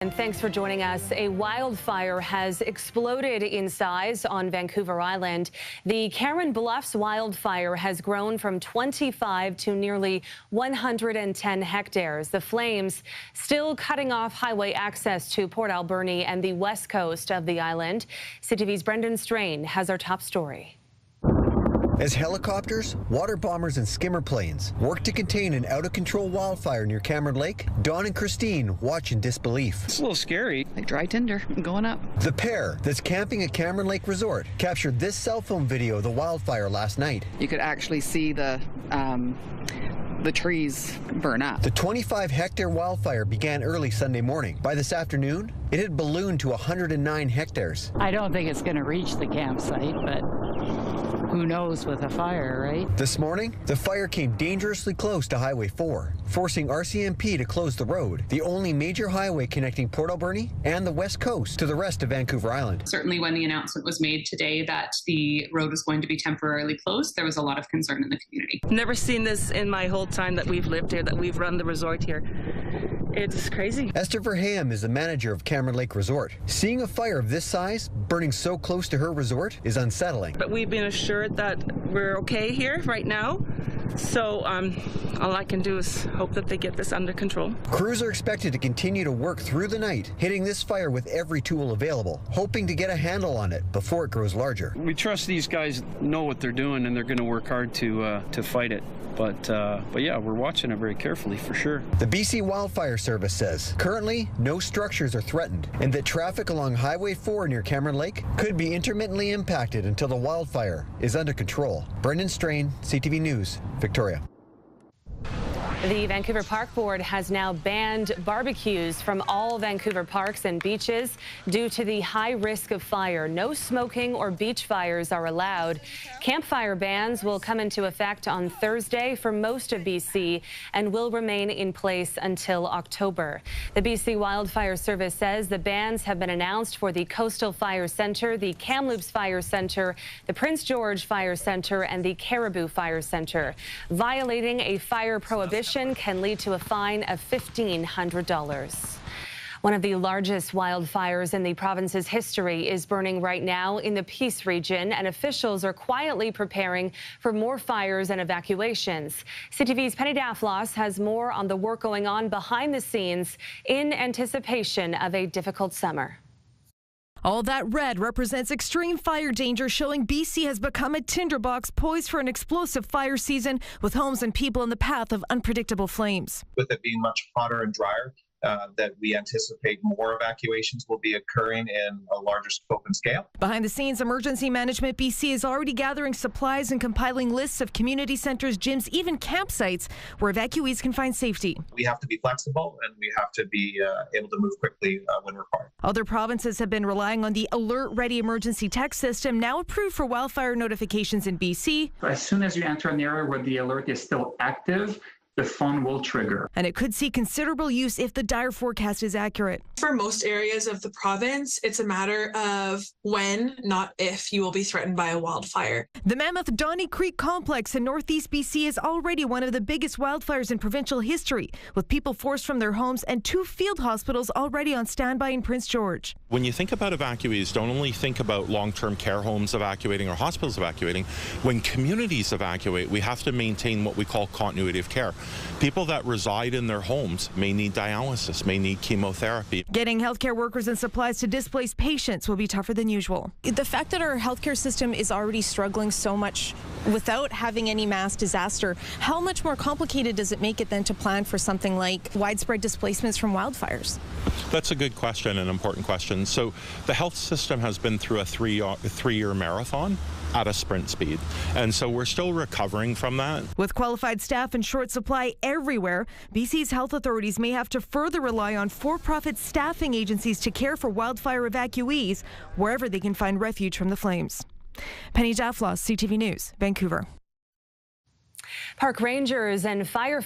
And thanks for joining us. A wildfire has exploded in size on Vancouver Island. The Cameron Bluffs wildfire has grown from 25 to nearly 110 hectares. The flames still cutting off highway access to Port Alberni and the west coast of the island. CTV's Brendan Strain has our top story. As helicopters, water bombers and skimmer planes work to contain an out-of-control wildfire near Cameron Lake, Dawn and Christine watch in disbelief. It's a little scary. Like dry tinder going up. The pair that's camping at Cameron Lake Resort captured this cell phone video of the wildfire last night. You could actually see the trees burn up. The 25-hectare wildfire began early Sunday morning. By this afternoon, it had ballooned to 109 hectares. I don't think it's going to reach the campsite, but who knows with a fire, right? This morning, the fire came dangerously close to Highway 4, forcing RCMP to close the road, the only major highway connecting Port Alberni and the west coast to the rest of Vancouver Island. Certainly when the announcement was made today that the road was going to be temporarily closed, there was a lot of concern in the community. Never seen this in my whole time that we've lived here, that we've run the resort here. It's crazy. Esther Verham is the manager of Cameron Lake Resort. Seeing a fire of this size burning so close to her resort is unsettling. But we've been assured that we're okay here right now. So all I can do is hope that they get this under control. Crews are expected to continue to work through the night, hitting this fire with every tool available, hoping to get a handle on it before it grows larger. We trust these guys know what they're doing and they're going to work hard to fight it. But yeah, we're watching it very carefully for sure. The BC Wildfire Service says currently no structures are threatened and that traffic along Highway 4 near Cameron Lake could be intermittently impacted until the wildfire is under control. Brendan Strain, CTV News, Victoria. The Vancouver Park Board has now banned barbecues from all Vancouver parks and beaches due to the high risk of fire. No smoking or beach fires are allowed. Campfire bans will come into effect on Thursday for most of BC and will remain in place until October. The BC Wildfire Service says the bans have been announced for the Coastal Fire Centre, the Kamloops Fire Centre, the Prince George Fire Centre, and the Caribou Fire Centre. Violating a fire prohibition can lead to a fine of $1,500. One of the largest wildfires in the province's history is burning right now in the Peace region, and officials are quietly preparing for more fires and evacuations. CTV's Penny Daflos has more on the work going on behind the scenes in anticipation of a difficult summer. All that red represents extreme fire danger, showing BC has become a tinderbox poised for an explosive fire season, with homes and people in the path of unpredictable flames. With it being much hotter and drier, that we anticipate more evacuations will be occurring in a larger scope and scale. Behind the scenes, Emergency Management BC is already gathering supplies and compiling lists of community centers, gyms, even campsites where evacuees can find safety. We have to be flexible and we have to be able to move quickly when required. Other provinces have been relying on the Alert Ready emergency text system, now approved for wildfire notifications in BC. As soon as you enter an area where the alert is still active, the phone will trigger. And it could see considerable use if the dire forecast is accurate. For most areas of the province, it's a matter of when, not if, you will be threatened by a wildfire. The Mammoth Donny Creek Complex in northeast BC is already one of the biggest wildfires in provincial history, with people forced from their homes and 2 field hospitals already on standby in Prince George. When you think about evacuees, don't only think about long-term care homes evacuating or hospitals evacuating. When communities evacuate, we have to maintain what we call continuity of care. People that reside in their homes may need dialysis, may need chemotherapy. Getting healthcare workers and supplies to displaced patients will be tougher than usual. The fact that our healthcare system is already struggling so much without having any mass disaster, how much more complicated does it make it then to plan for something like widespread displacements from wildfires? That's a good question, an important question. So the health system has been through a three-year marathon at a sprint speed, and so we're still recovering from that. With qualified staff in short supply everywhere, BC's health authorities may have to further rely on for-profit staffing agencies to care for wildfire evacuees wherever they can find refuge from the flames. Penny Daflos, CTV News, Vancouver. Park rangers and firefighters